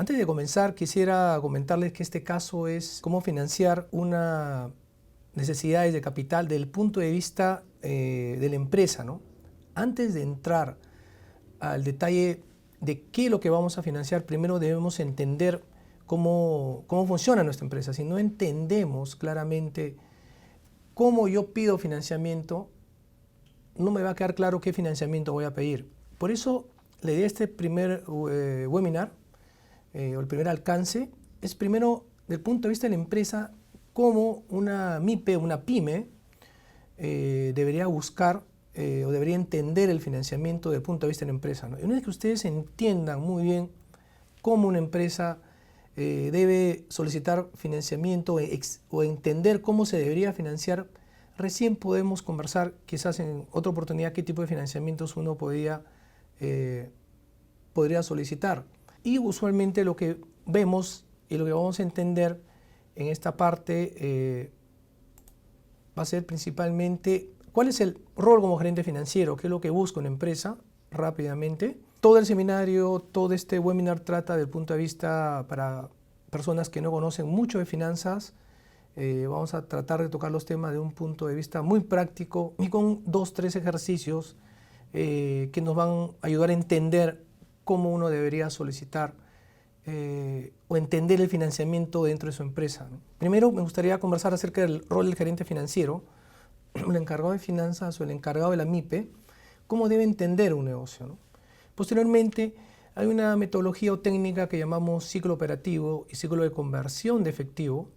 Antes de comenzar, quisiera comentarles que este caso es cómo financiar una necesidades de capital desde el punto de vista de la empresa, ¿no? Antes de entrar al detalle de qué es lo que vamos a financiar, primero debemos entender cómo funciona nuestra empresa. Si no entendemos claramente cómo yo pido financiamiento, no me va a quedar claro qué financiamiento voy a pedir. Por eso, la idea de este primer webinar, o el primer alcance, es primero, desde el punto de vista de la empresa, cómo una MIPE, una PYME, debería buscar o debería entender el financiamiento desde el punto de vista de la empresa, ¿no? Y una vez que ustedes entiendan muy bien cómo una empresa debe solicitar financiamiento o entender cómo se debería financiar, recién podemos conversar quizás en otra oportunidad qué tipo de financiamientos uno podría solicitar. Y usualmente lo que vemos y lo que vamos a entender en esta parte va a ser principalmente cuál es el rol como gerente financiero, qué es lo que busca una empresa rápidamente. Todo el seminario, todo este webinar trata del punto de vista para personas que no conocen mucho de finanzas. Vamos a tratar de tocar los temas de un punto de vista muy práctico y con 2-3 ejercicios que nos van a ayudar a entender cómo uno debería solicitar o entender el financiamiento dentro de su empresa, ¿no? Primero me gustaría conversar acerca del rol del gerente financiero, el encargado de finanzas o el encargado de la MIPE, cómo debe entender un negocio, ¿no? Posteriormente hay una metodología o técnica que llamamos ciclo operativo y ciclo de conversión de efectivo,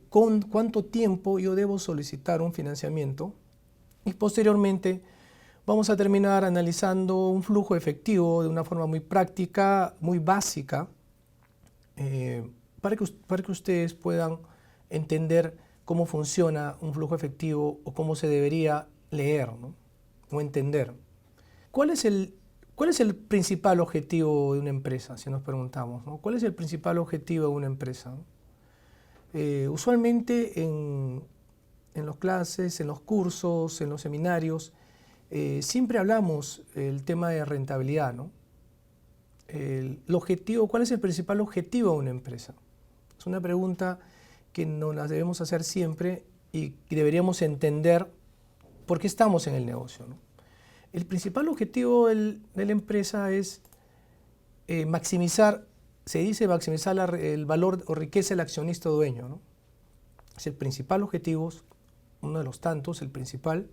con cuánto tiempo yo debo solicitar un financiamiento, y posteriormente vamos a terminar analizando un flujo efectivo de una forma muy práctica, muy básica, para que ustedes puedan entender cómo funciona un flujo efectivo o cómo se debería leer, ¿no? O entender. ¿Cuál es el principal objetivo de una empresa? Si nos preguntamos, ¿no? ¿Cuál es el principal objetivo de una empresa? Usualmente en las clases, en los cursos, en los seminarios, siempre hablamos el tema de rentabilidad, ¿no? ¿Cuál es el principal objetivo de una empresa? Es una pregunta que nos la debemos hacer siempre y deberíamos entender por qué estamos en el negocio, ¿no? El principal objetivo de la empresa es maximizar, se dice maximizar el valor o riqueza del accionista dueño, ¿no? Es el principal objetivo, uno de los tantos, el principal.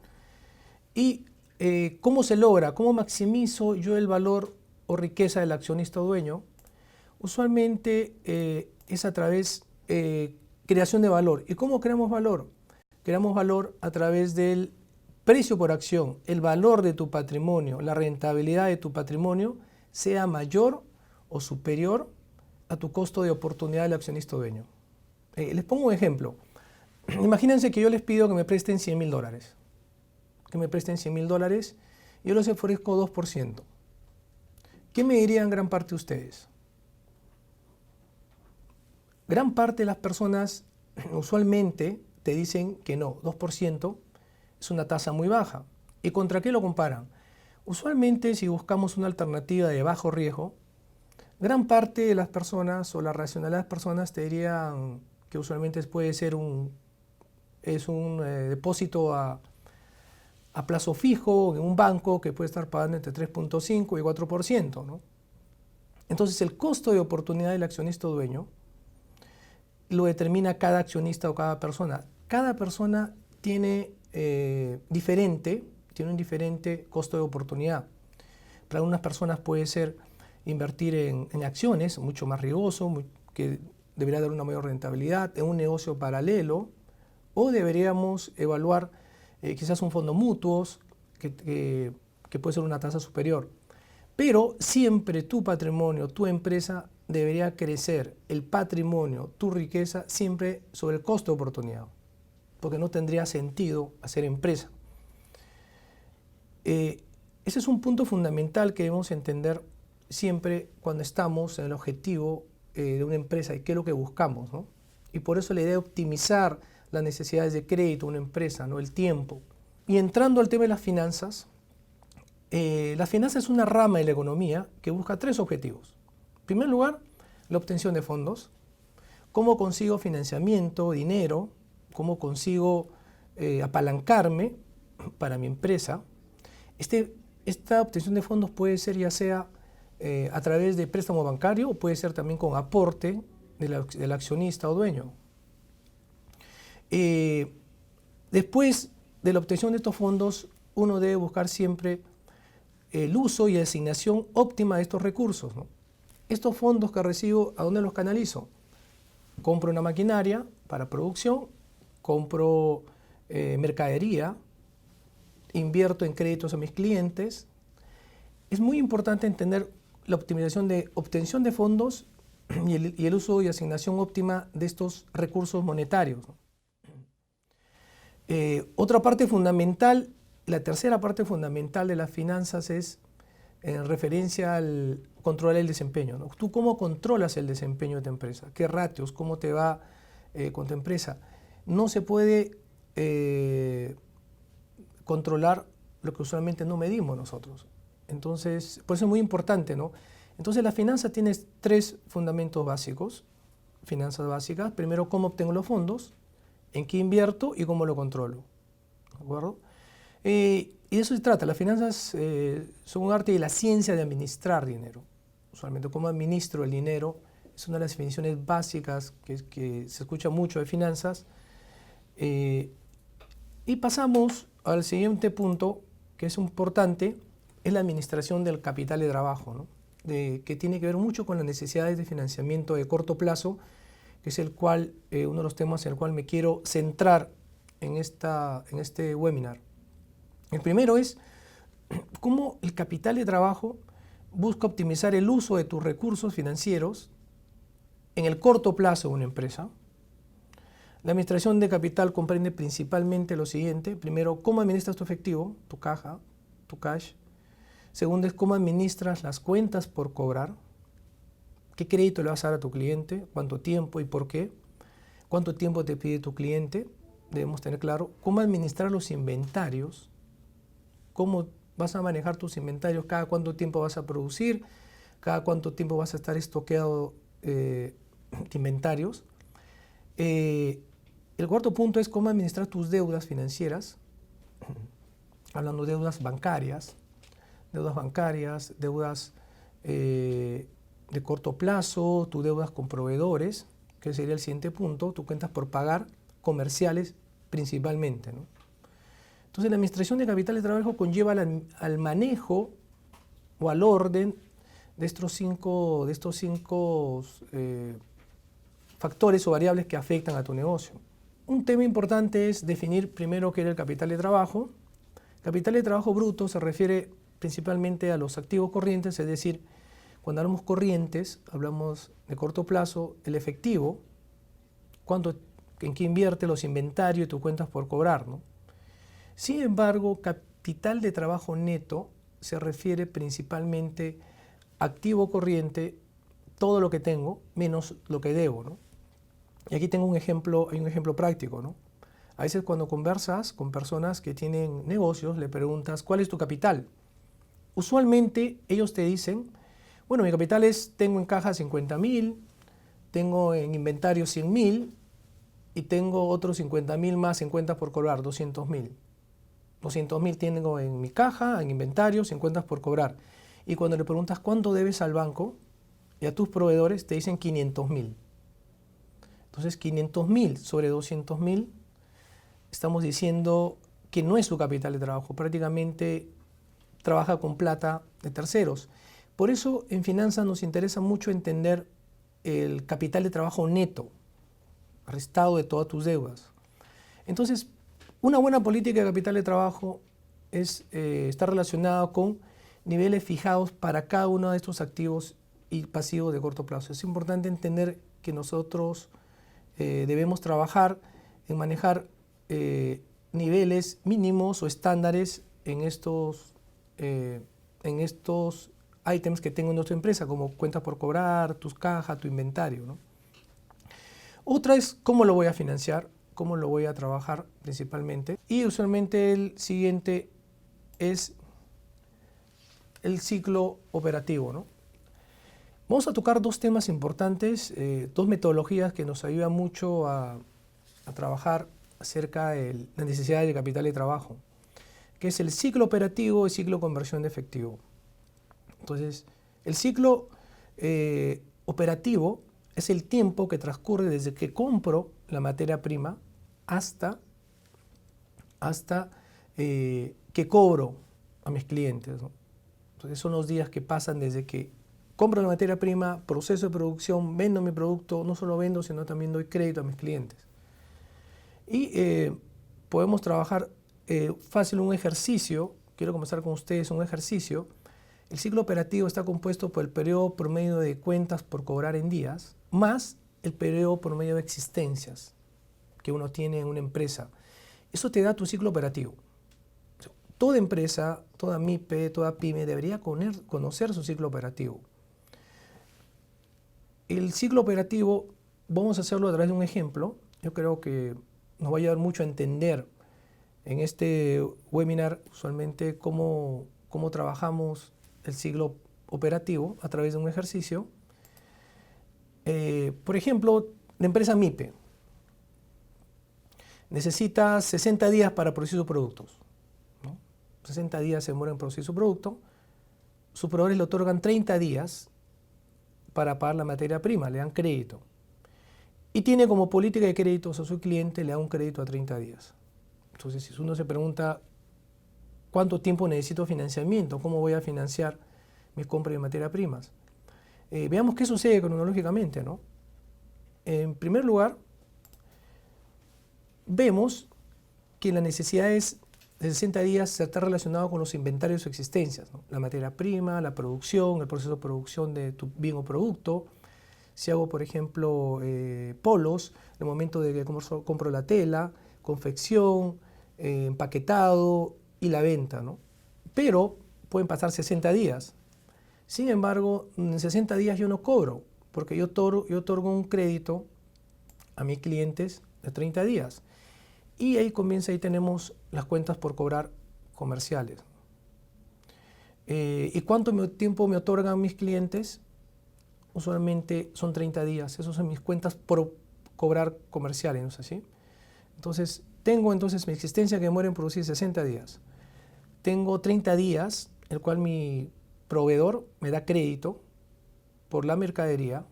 Y ¿cómo se logra? ¿Cómo maximizo yo el valor o riqueza del accionista dueño? Usualmente es a través de creación de valor. ¿Y cómo creamos valor? Creamos valor a través del precio por acción, el valor de tu patrimonio, la rentabilidad de tu patrimonio sea mayor o superior a tu costo de oportunidad del accionista dueño. Les pongo un ejemplo. Imagínense que yo les pido que me presten $100.000. Que me presten $100.000 y yo les ofrezco 2%. ¿Qué me dirían gran parte de ustedes? Gran parte de las personas usualmente te dicen que no, 2% es una tasa muy baja. ¿Y contra qué lo comparan? Usualmente, si buscamos una alternativa de bajo riesgo, gran parte de las personas o la racionalidad de las personas te dirían que usualmente puede ser un depósito a plazo fijo en un banco que puede estar pagando entre 3.5 y 4%, ¿no? Entonces el costo de oportunidad del accionista dueño lo determina cada accionista o cada persona. Cada persona tiene un diferente costo de oportunidad. Para algunas personas puede ser invertir en acciones, mucho más riesgoso, que debería dar una mayor rentabilidad, en un negocio paralelo, o deberíamos evaluar quizás un fondo mutuos que puede ser una tasa superior. Pero siempre tu patrimonio, tu empresa debería crecer, el patrimonio, tu riqueza, siempre sobre el costo de oportunidad, porque no tendría sentido hacer empresa. Ese es un punto fundamental que debemos entender siempre cuando estamos en el objetivo de una empresa y qué es lo que buscamos, ¿no? Y por eso la idea de optimizar las necesidades de crédito de una empresa, ¿no? El tiempo. Y entrando al tema de las finanzas es una rama de la economía que busca 3 objetivos. En primer lugar, la obtención de fondos. ¿Cómo consigo financiamiento, dinero? ¿Cómo consigo apalancarme para mi empresa? Esta obtención de fondos puede ser ya sea a través de préstamo bancario o puede ser también con aporte del accionista o dueño. Después de la obtención de estos fondos, uno debe buscar siempre el uso y asignación óptima de estos recursos, ¿no? Estos fondos que recibo, ¿a dónde los canalizo? Compro una maquinaria para producción, compro mercadería, invierto en créditos a mis clientes. Es muy importante entender la optimización de obtención de fondos y el uso y asignación óptima de estos recursos monetarios. Otra parte fundamental, la tercera parte fundamental de las finanzas es en referencia al controlar el desempeño, ¿no? ¿Tú cómo controlas el desempeño de tu empresa? ¿Qué ratios? ¿Cómo te va con tu empresa? No se puede controlar lo que usualmente no medimos nosotros. Entonces, por eso es muy importante, ¿no? Entonces, la finanza tiene tres fundamentos básicos, finanzas básicas. Primero, cómo obtengo los fondos, en qué invierto y cómo lo controlo. ¿De acuerdo? Y de eso se trata. Las finanzas son un arte y la ciencia de administrar dinero. Usualmente, cómo administro el dinero es una de las definiciones básicas que se escucha mucho de finanzas. Y pasamos al siguiente punto, que es importante, es la administración del capital de trabajo, ¿no? Que tiene que ver mucho con las necesidades de financiamiento de corto plazo, que es uno de los temas en el cual me quiero centrar en este webinar. El primero es cómo el capital de trabajo busca optimizar el uso de tus recursos financieros en el corto plazo de una empresa. La administración de capital comprende principalmente lo siguiente. Primero, cómo administras tu efectivo, tu caja, tu cash. Segundo, es cómo administras las cuentas por cobrar. ¿Qué crédito le vas a dar a tu cliente? ¿Cuánto tiempo y por qué? ¿Cuánto tiempo te pide tu cliente? Debemos tener claro. ¿Cómo administrar los inventarios? ¿Cómo vas a manejar tus inventarios? ¿Cada cuánto tiempo vas a producir? ¿Cada cuánto tiempo vas a estar estoqueado de inventarios? El cuarto punto es cómo administrar tus deudas financieras, hablando de deudas bancarias, deudas de corto plazo, tus deudas con proveedores, que sería el siguiente punto, tus cuentas por pagar, comerciales principalmente, ¿no? Entonces, la administración de capital de trabajo conlleva al manejo o al orden de estos cinco factores o variables que afectan a tu negocio. Un tema importante es definir primero qué es el capital de trabajo. Capital de trabajo bruto se refiere principalmente a los activos corrientes, es decir, cuando hablamos corrientes, hablamos de corto plazo, el efectivo, en qué invierte, los inventarios y tus cuentas por cobrar, ¿no? Sin embargo, capital de trabajo neto se refiere principalmente a activo corriente, todo lo que tengo, menos lo que debo, ¿no? Y aquí tengo hay un ejemplo práctico, ¿no? A veces cuando conversas con personas que tienen negocios, le preguntas, ¿cuál es tu capital? Usualmente ellos te dicen, bueno, mi capital tengo en caja 50.000, tengo en inventario 100.000 y tengo otros 50.000 más en cuentas por cobrar, 200.000. 200.000 tengo en mi caja, en inventarios, en cuentas por cobrar. Y cuando le preguntas cuánto debes al banco y a tus proveedores, te dicen 500.000. Entonces, 500.000 sobre 200.000, estamos diciendo que no es su capital de trabajo, prácticamente trabaja con plata de terceros. Por eso, en finanzas nos interesa mucho entender el capital de trabajo neto, restado de todas tus deudas. Entonces, una buena política de capital de trabajo está relacionada con niveles fijados para cada uno de estos activos y pasivos de corto plazo. Es importante entender que nosotros debemos trabajar en manejar niveles mínimos o estándares en estos ítems que tengo en nuestra empresa, como cuentas por cobrar, tus cajas, tu inventario, ¿no? Otra es cómo lo voy a financiar, cómo lo voy a trabajar principalmente. Y usualmente el siguiente es el ciclo operativo, ¿no? Vamos a tocar dos temas importantes, dos metodologías que nos ayudan mucho a trabajar acerca de la necesidad de capital de trabajo, que es el ciclo operativo y el ciclo de conversión de efectivo. Entonces, el ciclo operativo es el tiempo que transcurre desde que compro la materia prima hasta que cobro a mis clientes, ¿no? Entonces son los días que pasan desde que compro la materia prima, proceso de producción, vendo mi producto, no solo vendo, sino también doy crédito a mis clientes. Y podemos trabajar fácil un ejercicio, quiero comenzar con ustedes un ejercicio. El ciclo operativo está compuesto por el periodo promedio de cuentas por cobrar en días, más el periodo promedio de existencias que uno tiene en una empresa. Eso te da tu ciclo operativo. Toda empresa, toda MIPE, toda PYME debería conocer su ciclo operativo. El ciclo operativo, vamos a hacerlo a través de un ejemplo. Yo creo que nos va a ayudar mucho a entender en este webinar usualmente cómo trabajamos el ciclo operativo a través de un ejercicio. Por ejemplo, la empresa MIPE necesita 60 días para producir sus productos, ¿no? 60 días se demora en producir su producto. Sus proveedores le otorgan 30 días para pagar la materia prima, le dan crédito. Y tiene como política de créditos a su cliente, le da un crédito a 30 días. Entonces, si uno se pregunta cuánto tiempo necesito financiamiento, cómo voy a financiar mis compras de materia primas, veamos qué sucede cronológicamente, ¿no? En primer lugar, vemos que la necesidad es de 60 días está relacionado con los inventarios o existencias, ¿no? La materia prima, la producción, el proceso de producción de tu bien o producto. Si hago, por ejemplo, polos, el momento de que compro la tela, confección, empaquetado y la venta, ¿no? Pero pueden pasar 60 días. Sin embargo, en 60 días yo no cobro, porque yo otorgo un crédito a mis clientes de 30 días. Y ahí tenemos las cuentas por cobrar comerciales. ¿Y cuánto tiempo me otorgan mis clientes? Usualmente son 30 días. Esas son mis cuentas por cobrar comerciales, ¿no es así? Entonces, tengo mi existencia que demora en producir 60 días. Tengo 30 días, el cual mi proveedor me da crédito por la mercadería,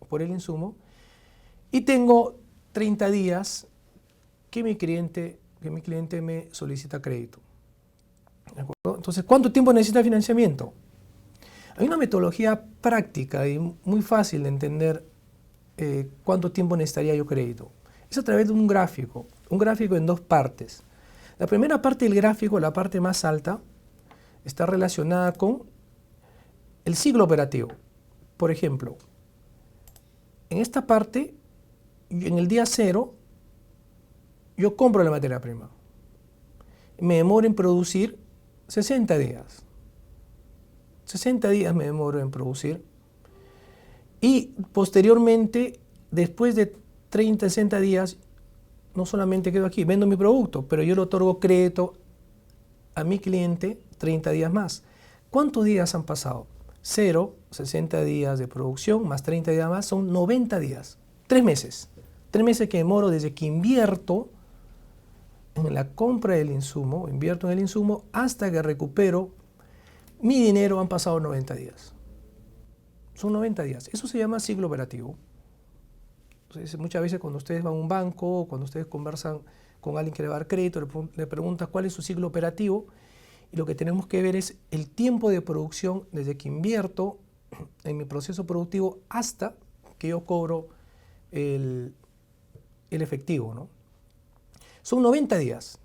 por el insumo. Y tengo 30 días que mi cliente me solicita crédito. ¿De acuerdo? Entonces, ¿cuánto tiempo necesita financiamiento? Hay una metodología práctica y muy fácil de entender cuánto tiempo necesitaría yo crédito. Es a través de un gráfico en dos partes. La primera parte del gráfico, la parte más alta, está relacionada con el ciclo operativo. Por ejemplo, en esta parte, en el día 0, yo compro la materia prima. Me demoro en producir 60 días. 60 días me demoro en producir. Y posteriormente, después de 30, 60 días, no solamente quedo aquí, vendo mi producto, pero yo le otorgo crédito a mi cliente 30 días más. ¿Cuántos días han pasado? 0, 60 días de producción más 30 días más son 90 días. 3 meses. 3 meses que demoro desde que invierto en la compra del insumo, invierto en el insumo, hasta que recupero mi dinero. Han pasado 90 días. Son 90 días. Eso se llama ciclo operativo. Entonces, muchas veces cuando ustedes van a un banco, cuando ustedes conversan con alguien que le va a dar crédito, le preguntas cuál es su ciclo operativo, y lo que tenemos que ver es el tiempo de producción desde que invierto en mi proceso productivo hasta que yo cobro el efectivo, ¿no? Son 90 días.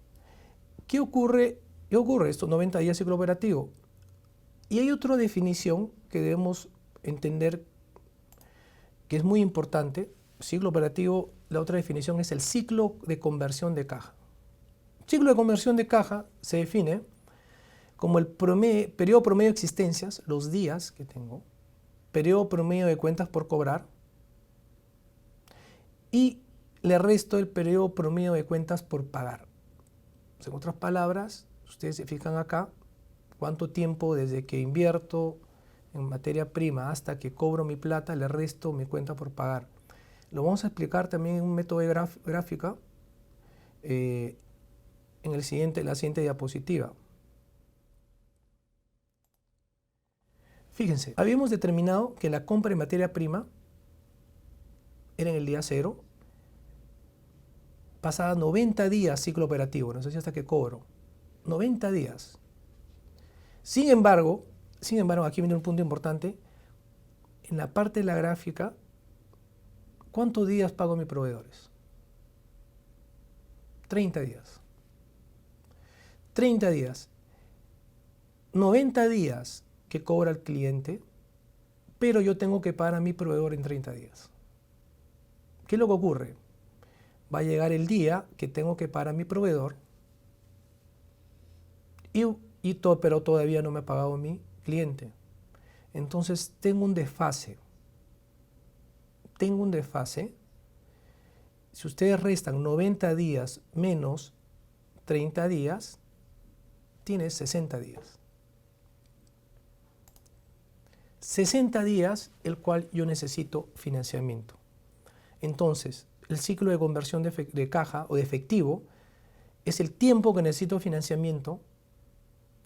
¿Qué ocurre? ¿Qué ocurre estos 90 días ciclo operativo? Y hay otra definición que debemos entender que es muy importante. Ciclo operativo, la otra definición es el ciclo de conversión de caja. El ciclo de conversión de caja se define como el periodo promedio de existencias, los días que tengo, periodo promedio de cuentas por cobrar, y le resto el periodo promedio de cuentas por pagar. En otras palabras, ustedes se fijan acá, cuánto tiempo desde que invierto en materia prima hasta que cobro mi plata, le resto mi cuenta por pagar. Lo vamos a explicar también en un método de gráfica en la siguiente diapositiva. Fíjense, habíamos determinado que la compra de materia prima era en el día 0, pasada 90 días ciclo operativo, no sé si hasta que cobro, 90 días. Sin embargo, aquí viene un punto importante, en la parte de la gráfica, ¿cuántos días pago a mis proveedores? 30 días. 30 días. 90 días que cobra el cliente, pero yo tengo que pagar a mi proveedor en 30 días. ¿Qué es lo que ocurre? Va a llegar el día que tengo que pagar a mi proveedor pero todavía no me ha pagado mi cliente. Entonces tengo un desfase. Si ustedes restan 90 días menos 30 días, tienes 60 días. 60 días el cual yo necesito financiamiento. Entonces, el ciclo de conversión de caja o de efectivo es el tiempo que necesito financiamiento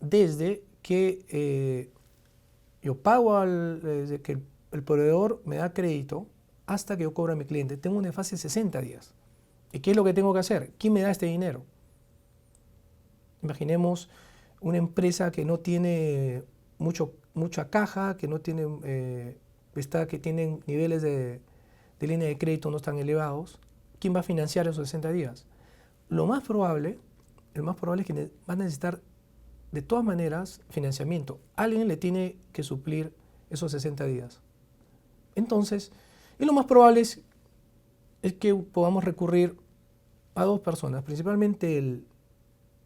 desde que yo pago, desde que el proveedor me da crédito hasta que yo cobro a mi cliente. Tengo un desfase de 60 días. ¿Y qué es lo que tengo que hacer? ¿Quién me da este dinero? Imaginemos una empresa que no tiene mucha caja, que no tiene, que tienen niveles de línea de crédito no tan elevados. ¿Quién va a financiar esos 60 días? El más probable es que va a necesitar de todas maneras financiamiento. Alguien le tiene que suplir esos 60 días. Entonces, lo más probable es que podamos recurrir a dos personas, principalmente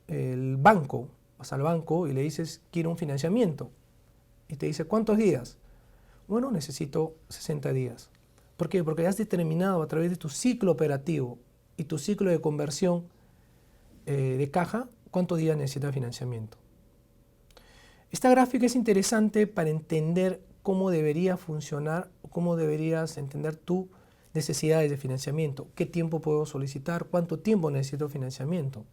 el banco. Vas al banco y le dices, quiero un financiamiento. Y te dice, ¿cuántos días? Bueno, necesito 60 días. ¿Por qué? Porque has determinado a través de tu ciclo operativo y tu ciclo de conversión de caja, cuántos días necesita financiamiento. Esta gráfica es interesante para entender cómo debería funcionar, cómo deberías entender tus necesidades de financiamiento, qué tiempo puedo solicitar, cuánto tiempo necesito financiamiento.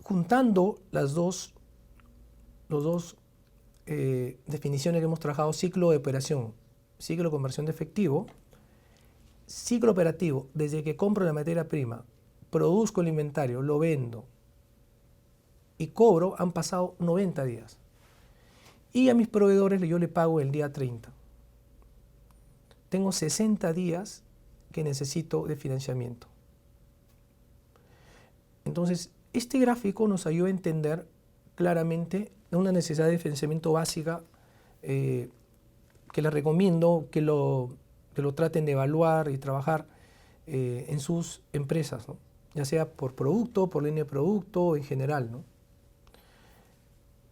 Juntando las dos definiciones que hemos trabajado, ciclo de operación, ciclo de conversión de efectivo, ciclo operativo, desde que compro la materia prima, produzco el inventario, lo vendo y cobro, han pasado 90 días. Y a mis proveedores yo le pago el día 30. Tengo 60 días que necesito de financiamiento. Entonces, este gráfico nos ayuda a entender claramente una necesidad de financiamiento básica que les recomiendo que lo traten de evaluar y trabajar en sus empresas, ¿no? Ya sea por producto, por línea de producto o en general, ¿no?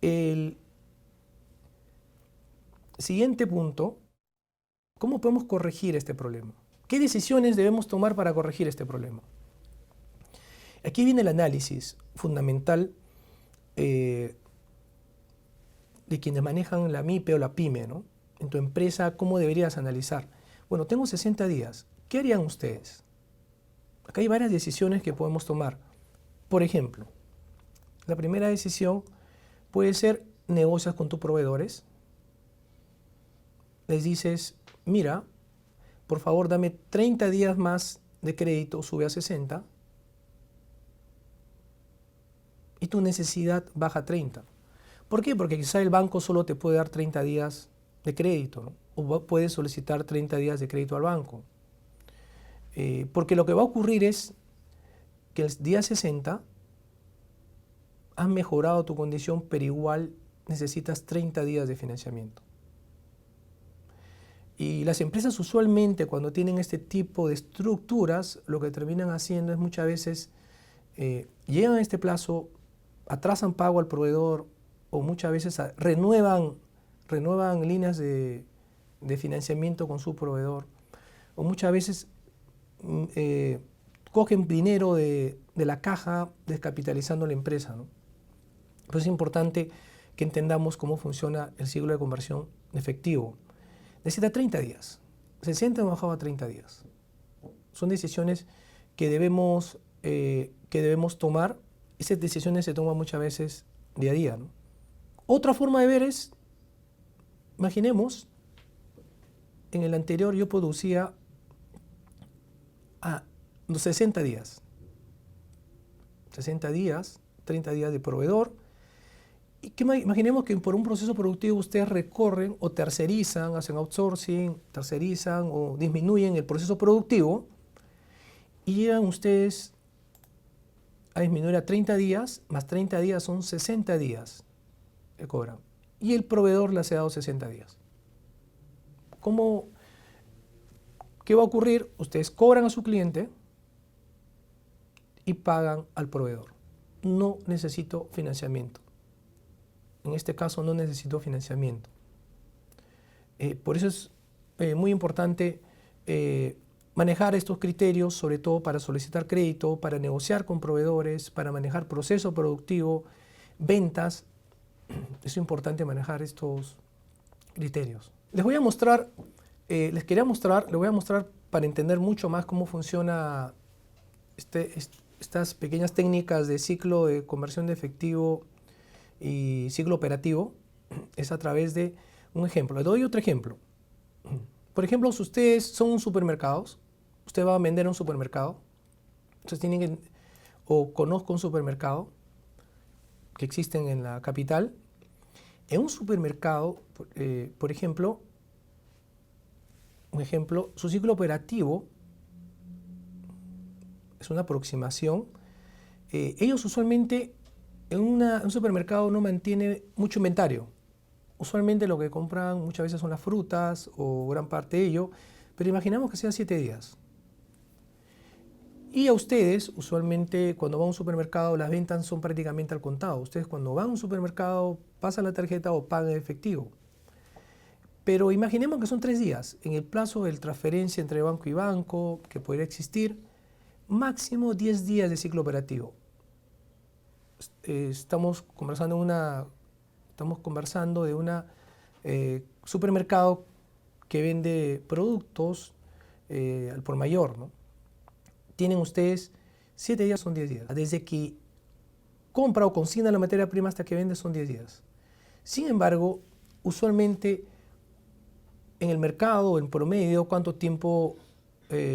El siguiente punto, ¿cómo podemos corregir este problema? ¿Qué decisiones debemos tomar para corregir este problema? Aquí viene el análisis fundamental de quienes manejan la MIPE o la PYME, ¿no? En tu empresa, ¿cómo deberías analizar? Bueno, tengo 60 días. ¿Qué harían ustedes? Acá hay varias decisiones que podemos tomar. Por ejemplo, la primera decisión puede ser negocias con tus proveedores. Les dices, mira, por favor dame 30 días más de crédito, sube a 60. Y tu necesidad baja a 30. ¿Por qué? Porque quizá el banco solo te puede dar 30 días de crédito, ¿no? O puedes solicitar 30 días de crédito al banco. Porque lo que va a ocurrir es que el día 60 has mejorado tu condición, pero igual necesitas 30 días de financiamiento. Y las empresas usualmente cuando tienen este tipo de estructuras, lo que terminan haciendo es muchas veces llegan a este plazo, atrasan pago al proveedor o muchas veces renuevan líneas de financiamiento con su proveedor o muchas veces cogen dinero de la caja descapitalizando la empresa, ¿no? Pues es importante que entendamos cómo funciona el ciclo de conversión de efectivo. Necesita 30 días. 60 hemos bajado a 30 días. Son decisiones que debemos tomar. Esas decisiones se toman muchas veces día a día, ¿no? Otra forma de ver es, imaginemos, en el anterior yo producía a los 60 días. 60 días, 30 días de proveedor. Y que imaginemos que por un proceso productivo ustedes recorren o tercerizan, hacen outsourcing, tercerizan o disminuyen el proceso productivo y llegan ustedes a disminuir a 30 días, más 30 días son 60 días que cobran. Y el proveedor les ha dado 60 días. ¿Qué va a ocurrir? Ustedes cobran a su cliente y pagan al proveedor. No necesito financiamiento. En este caso no necesito financiamiento. Por eso es muy importante manejar estos criterios, sobre todo para solicitar crédito, para negociar con proveedores, para manejar proceso productivo, ventas. Es importante manejar estos criterios. Les voy a mostrar, les voy a mostrar para entender mucho más cómo funciona estas pequeñas técnicas de ciclo de conversión de efectivo y ciclo operativo. Es a través de un ejemplo. Les doy otro ejemplo. Por ejemplo, si ustedes son un supermercado, usted va a vender a un supermercado, ustedes tienen que, o conozco un supermercado que existen en la capital. En un supermercado, por ejemplo, su ciclo operativo es una aproximación. Ellos usualmente en un supermercado no mantiene mucho inventario. Usualmente lo que compran muchas veces son las frutas o gran parte de ello, pero imaginamos que sea 7 días. Y a ustedes, usualmente cuando van a un supermercado, las ventas son prácticamente al contado. Ustedes cuando van a un supermercado pasan la tarjeta o pagan en efectivo. Pero imaginemos que son 3 días. En el plazo de transferencia entre banco y banco, que podría existir, máximo 10 días de ciclo operativo. Estamos conversando de un supermercado que vende productos al por mayor, ¿no? Tienen ustedes 7 días, son 10 días. Desde que compra o consigna la materia prima hasta que vende son 10 días. Sin embargo, usualmente en el mercado, en promedio, ¿cuánto tiempo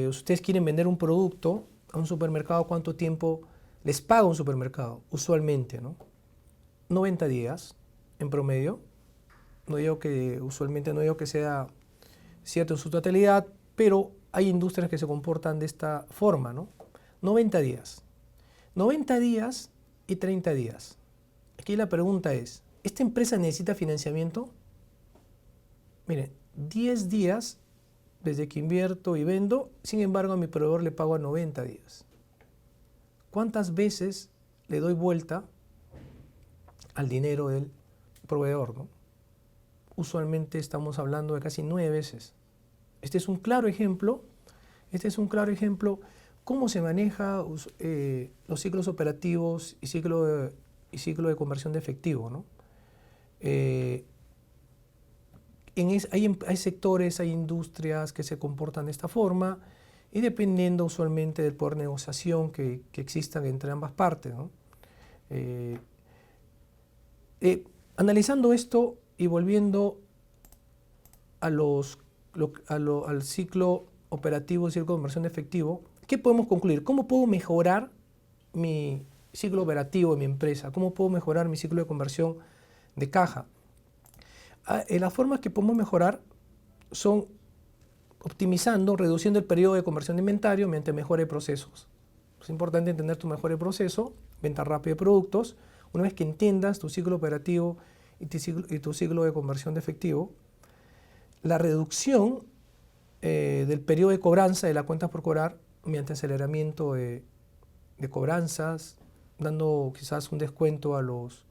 ustedes quieren vender un producto a un supermercado? ¿Cuánto tiempo les paga un supermercado? Usualmente, ¿no? 90 días en promedio. Usualmente no digo que sea cierto en su totalidad, pero hay industrias que se comportan de esta forma, ¿no? 90 días. 90 días y 30 días. Aquí la pregunta es, ¿esta empresa necesita financiamiento? Miren, 10 días desde que invierto y vendo, sin embargo a mi proveedor le pago a 90 días. ¿Cuántas veces le doy vuelta al dinero del proveedor, ¿no? Usualmente estamos hablando de casi 9 veces. Este es un claro ejemplo cómo se maneja los ciclos operativos y ciclo de conversión de efectivo, ¿no? Hay sectores, hay industrias que se comportan de esta forma y dependiendo usualmente del poder de negociación que existan entre ambas partes, ¿no? Analizando esto y volviendo al ciclo operativo y ciclo de conversión de efectivo, ¿qué podemos concluir? ¿Cómo puedo mejorar mi ciclo operativo de mi empresa? ¿Cómo puedo mejorar mi ciclo de conversión de caja? Las formas que podemos mejorar son optimizando, reduciendo el periodo de conversión de inventario mediante mejora de procesos. Es importante entender tu mejor proceso, venta rápida de productos. Una vez que entiendas tu ciclo operativo y tu ciclo de conversión de efectivo, la reducción del periodo de cobranza de la cuenta por cobrar mediante aceleramiento de cobranzas, dando quizás un descuento a los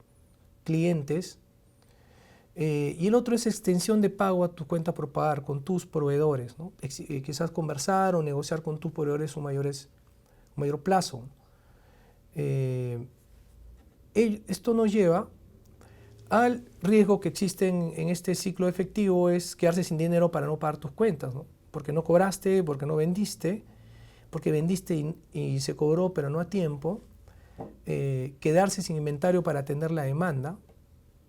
clientes. Y el otro es extensión de pago a tu cuenta por pagar con tus proveedores, ¿no? Quizás conversar o negociar con tus proveedores un mayor plazo. Esto nos lleva al riesgo que existe en este ciclo efectivo es quedarse sin dinero para no pagar tus cuentas, ¿no? Porque no cobraste, porque no vendiste, porque vendiste y se cobró pero no a tiempo, quedarse sin inventario para atender la demanda,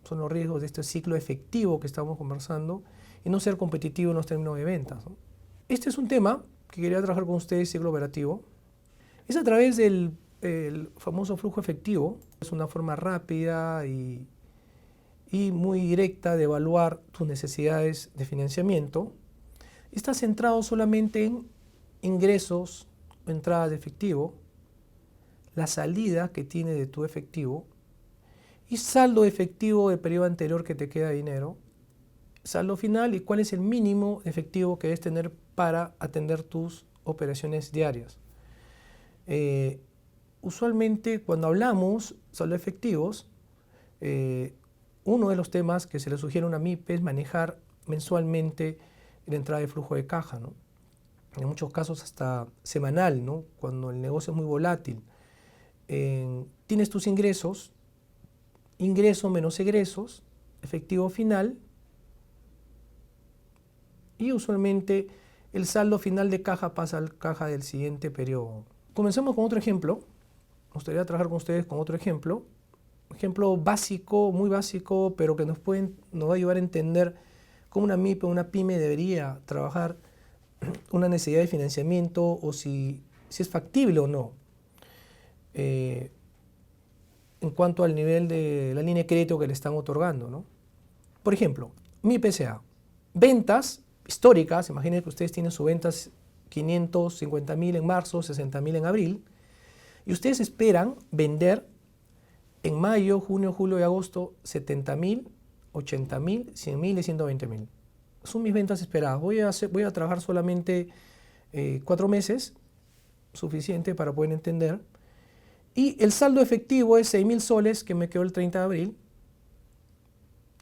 son los riesgos de este ciclo efectivo que estamos conversando, y no ser competitivo en los términos de ventas, ¿no? Este es un tema que quería trabajar con ustedes, ciclo operativo. Es a través del famoso flujo efectivo. Es una forma rápida y muy directa de evaluar tus necesidades de financiamiento. Está centrado solamente en ingresos o entradas de efectivo, la salida que tiene de tu efectivo y saldo efectivo del periodo anterior que te queda dinero, saldo final y cuál es el mínimo efectivo que debes tener para atender tus operaciones diarias. Usualmente cuando hablamos saldo efectivos, uno de los temas que se le sugiere a una MIPE es manejar mensualmente la entrada de flujo de caja, ¿no? En muchos casos hasta semanal, ¿no? Cuando el negocio es muy volátil. Tienes tus ingresos, ingreso menos egresos, efectivo final, y usualmente el saldo final de caja pasa al caja del siguiente periodo. Comencemos con otro ejemplo. Me gustaría trabajar con ustedes con otro ejemplo. Ejemplo básico, muy básico, pero que nos va a ayudar a entender cómo una MIPE o una PYME debería trabajar una necesidad de financiamiento o si es factible o no. En cuanto al nivel de la línea de crédito que le están otorgando, ¿no? Por ejemplo, MIPE S.A. Ventas históricas, imaginen que ustedes tienen sus ventas 550.000 en marzo, 60.000 en abril, y ustedes esperan vender en mayo, junio, julio y agosto 70.000, 80.000, 100.000 y 120.000. Son mis ventas esperadas. Voy a trabajar solamente 4 meses, suficiente para poder entender. Y el saldo efectivo es 6.000 soles que me quedó el 30 de abril.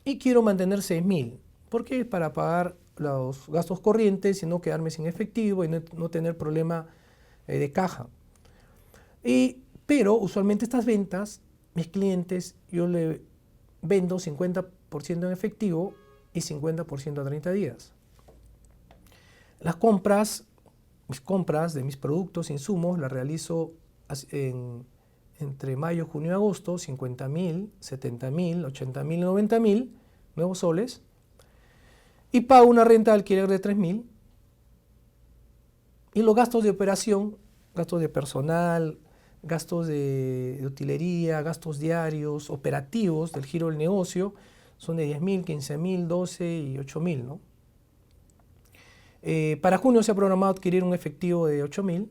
Y quiero mantener 6.000. ¿Por qué? Para pagar los gastos corrientes y no quedarme sin efectivo y no tener problema de caja. Pero usualmente estas ventas, mis clientes, yo le vendo 50% en efectivo y 50% a 30 días. Las compras, mis compras de mis productos, insumos, las realizo entre mayo, junio y agosto, 50.000, 70.000, 80.000, 90.000 nuevos soles. Y pago una renta de alquiler de 3.000. Y los gastos de operación, gastos de personal, gastos de utilería, gastos diarios, operativos del giro del negocio, son de 10.000, 15.000, 12 y 8.000, ¿no? Para junio se ha programado adquirir un efectivo de 8.000,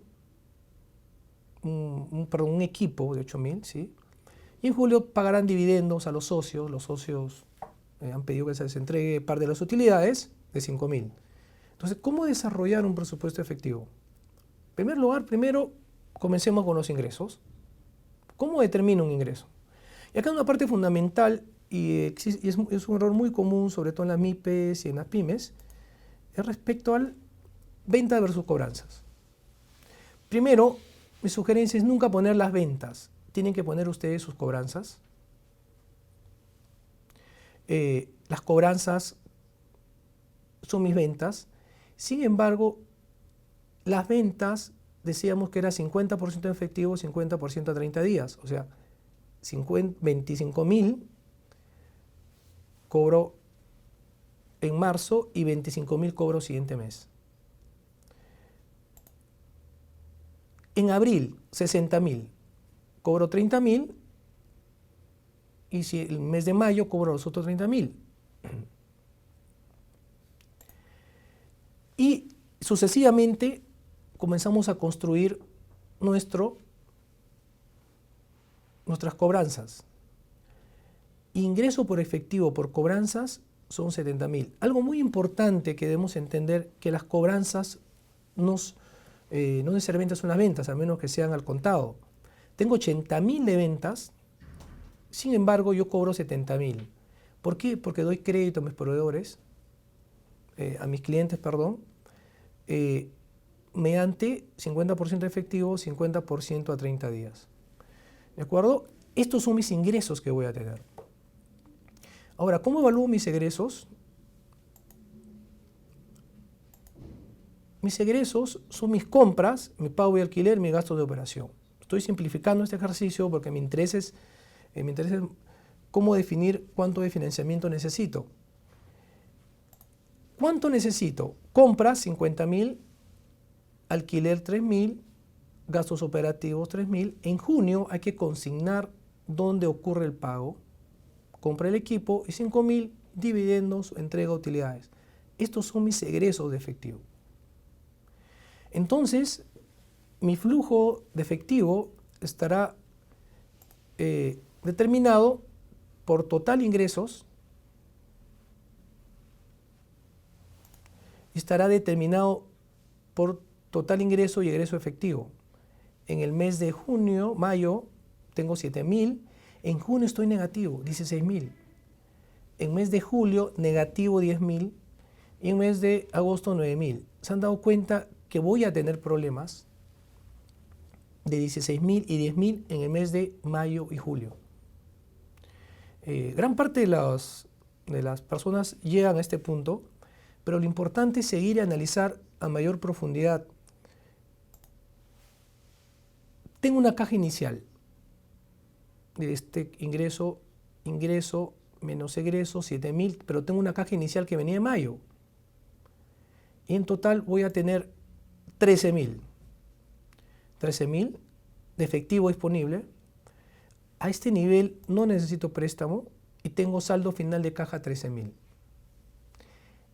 un equipo de 8.000, ¿sí? Y en julio pagarán dividendos a los socios. Los socios han pedido que se les entregue parte de las utilidades de 5.000. Entonces, ¿cómo desarrollar un presupuesto efectivo? En primer lugar, comencemos con los ingresos. ¿Cómo determino un ingreso? Y acá una parte fundamental, y es un error muy común, sobre todo en las MIPES y en las pymes, es respecto al venta versus cobranzas. Primero, mi sugerencia es nunca poner las ventas. Tienen que poner ustedes sus cobranzas. Las cobranzas son mis ventas. Sin embargo, las ventas decíamos que era 50% en efectivo, 50% a 30 días. O sea, 25.000 cobro en marzo y 25.000 cobro siguiente mes. En abril, 60.000, cobro 30.000 y si el mes de mayo cobro los otros 30.000. Y sucesivamente comenzamos a construir nuestras cobranzas. Ingreso por efectivo por cobranzas son 70.000. Algo muy importante que debemos entender, que las cobranzas no necesariamente son las ventas, a menos que sean al contado. Tengo 80.000 de ventas, sin embargo yo cobro 70.000. ¿Por qué? Porque doy crédito a mis proveedores, a mis clientes, perdón, mediante 50% efectivo, 50% a 30 días. ¿De acuerdo? Estos son mis ingresos que voy a tener. Ahora, ¿cómo evalúo mis egresos? Mis egresos son mis compras, mi pago de alquiler, mis gastos de operación. Estoy simplificando este ejercicio porque me interesa cómo definir cuánto de financiamiento necesito. ¿Cuánto necesito? Compras 50.000, alquiler 3.000, gastos operativos 3.000. En junio hay que consignar dónde ocurre el pago. Compra el equipo y 5.000, dividendos, entrega utilidades. Estos son mis egresos de efectivo. Entonces, mi flujo de efectivo estará determinado por total ingresos y estará determinado por total ingreso y egreso efectivo. En el mes de junio, mayo, tengo 7.000. En junio estoy negativo, 16.000. En mes de julio, negativo 10.000. Y en mes de agosto, 9.000. ¿Se han dado cuenta que voy a tener problemas de 16.000 y 10.000 en el mes de mayo y julio? Gran parte de las personas llegan a este punto, pero lo importante es seguir y analizar a mayor profundidad. Tengo una caja inicial de este ingreso menos egreso, 7.000, pero tengo una caja inicial que venía de mayo. Y en total voy a tener 13.000. 13.000 de efectivo disponible. A este nivel no necesito préstamo y tengo saldo final de caja 13.000.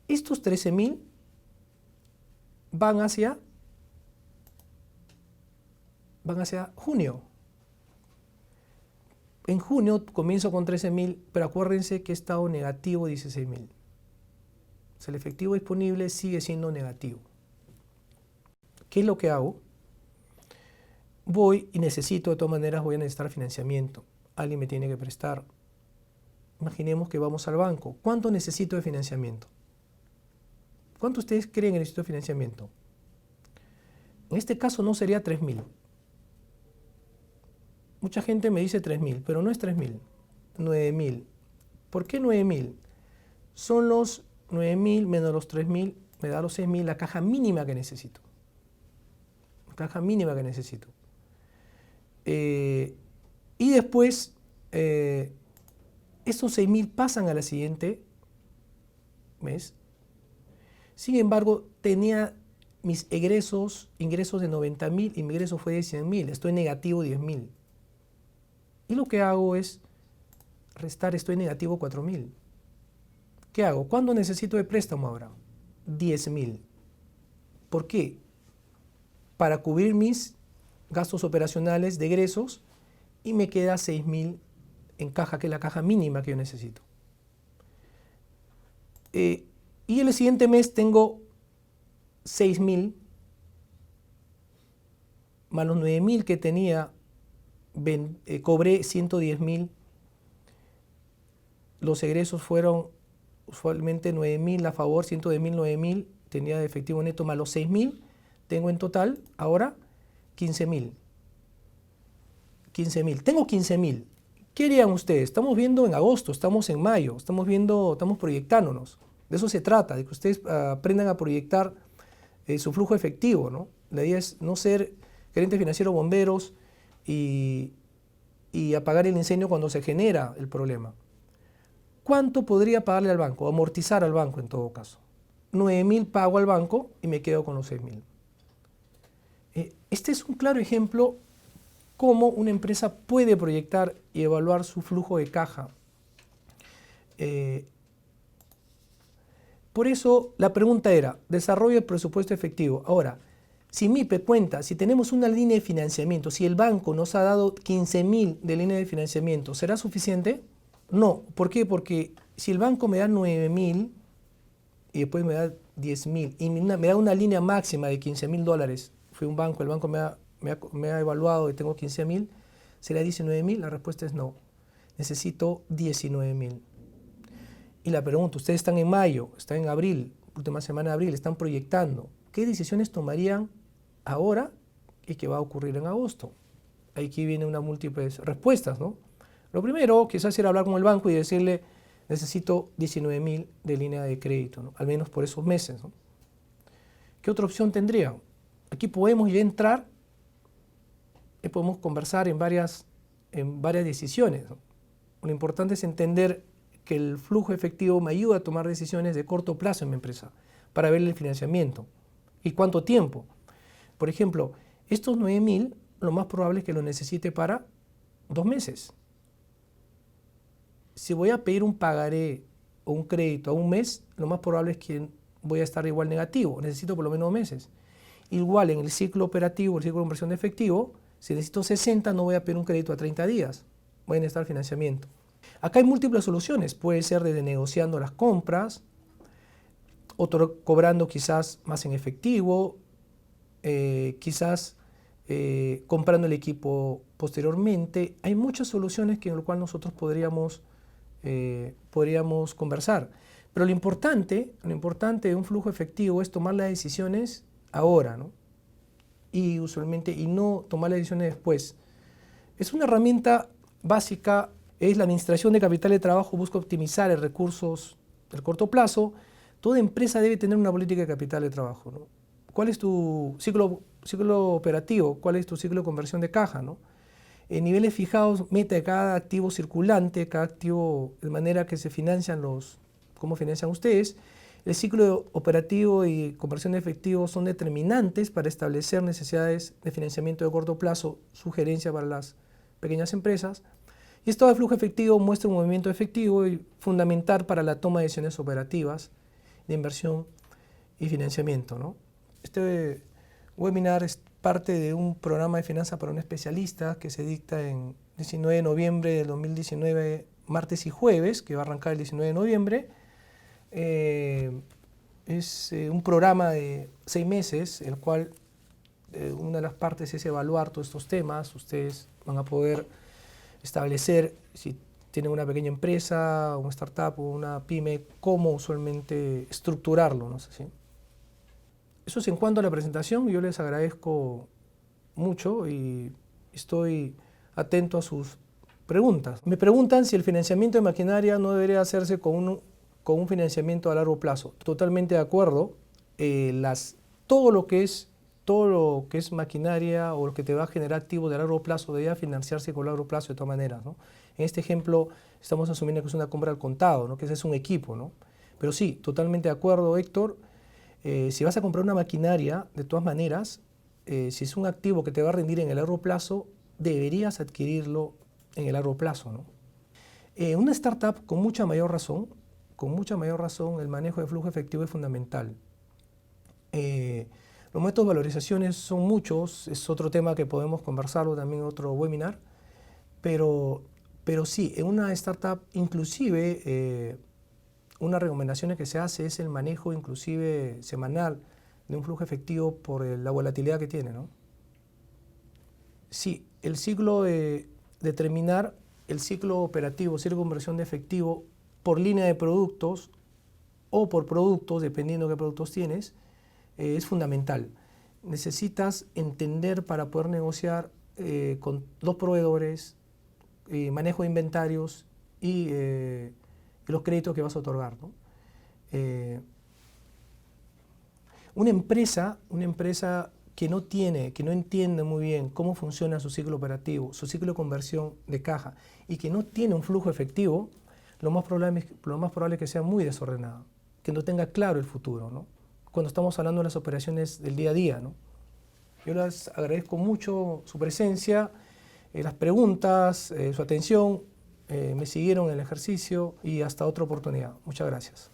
Estos 13.000 van hacia junio. En junio comienzo con 13.000, pero acuérdense que he estado negativo 16.000. O sea, el efectivo disponible sigue siendo negativo. ¿Qué es lo que hago? Voy y necesito, de todas maneras, voy a necesitar financiamiento. Alguien me tiene que prestar. Imaginemos que vamos al banco. ¿Cuánto necesito de financiamiento? ¿Cuánto ustedes creen que necesito de financiamiento? En este caso no sería 3.000. Mucha gente me dice 3.000, pero no es 3.000. 9.000. ¿Por qué 9.000? Son los 9.000 menos los 3.000, me da los 6.000, la caja mínima que necesito. La caja mínima que necesito. Y después, estos 6.000 pasan a la siguiente mes. Sin embargo, tenía mis ingresos de 90.000 y mi ingreso fue de 100.000. Estoy negativo 10.000. Y lo que hago es restar, estoy negativo 4.000. ¿Qué hago? ¿Cuándo necesito de préstamo ahora? 10.000. ¿Por qué? Para cubrir mis gastos operacionales de egresos y me queda 6.000 en caja, que es la caja mínima que yo necesito. Y el siguiente mes tengo 6.000 más los 9.000 que tenía, cobré 110.000. Los egresos fueron usualmente 9.000 a favor, 110.000, 9.000, tenía de efectivo neto más los 6.000, tengo en total ahora 15.000. 15.000, tengo 15.000. ¿Qué harían ustedes? Estamos viendo en agosto, estamos en mayo, estamos proyectándonos. De eso se trata, de que ustedes aprendan a proyectar su flujo efectivo, ¿no? La idea es no ser gerente financiero bomberos y apagar el incendio cuando se genera el problema. ¿Cuánto podría pagarle al banco? Amortizar al banco en todo caso. 9.000 pago al banco y me quedo con los 6.000. Este es un claro ejemplo cómo una empresa puede proyectar y evaluar su flujo de caja. Por eso la pregunta era, desarrollo el presupuesto efectivo. Ahora, si MIPE cuenta, si tenemos una línea de financiamiento, si el banco nos ha dado 15.000 de línea de financiamiento, ¿será suficiente? No. ¿Por qué? Porque si el banco me da 9.000 y después me da 10.000 y me da una línea máxima de $15.000, fue un banco, el banco me ha evaluado y tengo 15.000, ¿será 19.000? La respuesta es no. Necesito 19.000. Y la pregunta, ustedes están en mayo, están en abril, última semana de abril, están proyectando. ¿Qué decisiones tomarían ahora y qué va a ocurrir en agosto? Aquí vienen unas múltiples respuestas, ¿no? Lo primero, quizás era hablar con el banco y decirle, necesito 19.000 de línea de crédito, ¿no? Al menos por esos meses, ¿no? ¿Qué otra opción tendría? Aquí podemos ya entrar y podemos conversar en varias decisiones, ¿no? Lo importante es entender que el flujo efectivo me ayuda a tomar decisiones de corto plazo en mi empresa para ver el financiamiento y cuánto tiempo. Por ejemplo, estos 9.000 lo más probable es que lo necesite para 2 meses. Si voy a pedir un pagaré o un crédito a un mes, lo más probable es que voy a estar igual negativo, necesito por lo menos 2 meses. Igual en el ciclo operativo, el ciclo de conversión de efectivo, si necesito 60 no voy a pedir un crédito a 30 días, voy a necesitar financiamiento. Acá hay múltiples soluciones, puede ser desde negociando las compras, otro cobrando quizás más en efectivo, quizás comprando el equipo posteriormente. Hay muchas soluciones en las cuales nosotros podríamos conversar. Pero lo importante de un flujo efectivo es tomar las decisiones ahora, ¿no? Y no tomar las decisiones después. Es una herramienta básica, es la administración de capital de trabajo, busca optimizar los recursos del corto plazo. Toda empresa debe tener una política de capital de trabajo, ¿no? ¿Cuál es tu ciclo operativo? ¿Cuál es tu ciclo de conversión de caja, ¿no? En niveles fijados, meta de cada activo circulante, cada activo de manera que se financian cómo financian ustedes. El ciclo operativo y conversión de efectivo son determinantes para establecer necesidades de financiamiento de corto plazo, sugerencia para las pequeñas empresas. Y estado de flujo efectivo muestra un movimiento efectivo y fundamental para la toma de decisiones operativas de inversión y financiamiento, ¿no? Este webinar es parte de un programa de finanzas para un especialista que se dicta en 19 de noviembre del 2019, martes y jueves, que va a arrancar el 19 de noviembre. Es un programa de 6 meses, el cual una de las partes es evaluar todos estos temas. Ustedes van a poder establecer, si tienen una pequeña empresa, una startup o una pyme, cómo usualmente estructurarlo, no sé si. Eso es en cuanto a la presentación. Yo les agradezco mucho y estoy atento a sus preguntas. Me preguntan si el financiamiento de maquinaria no debería hacerse con un financiamiento a largo plazo. Totalmente de acuerdo. Todo lo que es maquinaria o lo que te va a generar activos de largo plazo debe financiarse con largo plazo de todas maneras, ¿no? En este ejemplo estamos asumiendo que es una compra al contado, ¿no? Que ese es un equipo, ¿no? Pero sí, totalmente de acuerdo, Héctor. Si vas a comprar una maquinaria, de todas maneras, si es un activo que te va a rendir en el largo plazo, deberías adquirirlo en el largo plazo, ¿no? Una startup, con mucha mayor razón, el manejo de flujo efectivo es fundamental. Los métodos de valorizaciones son muchos, es otro tema que podemos conversarlo también en otro webinar, pero sí, en una startup inclusive una recomendación que se hace es el manejo inclusive semanal de un flujo efectivo por la volatilidad que tiene, ¿no? Sí, el ciclo determinar el ciclo operativo, ciclo de conversión de efectivo por línea de productos o por productos, dependiendo de qué productos tienes, es fundamental. Necesitas entender para poder negociar con los proveedores, manejo de inventarios y los créditos que vas a otorgar, ¿no? Una empresa que no entiende muy bien cómo funciona su ciclo operativo, su ciclo de conversión de caja y que no tiene un flujo efectivo, lo más probable es que sea muy desordenada, que no tenga claro el futuro, ¿no? Cuando estamos hablando de las operaciones del día a día, ¿no? Yo les agradezco mucho su presencia, las preguntas, su atención. Me siguieron en el ejercicio y hasta otra oportunidad. Muchas gracias.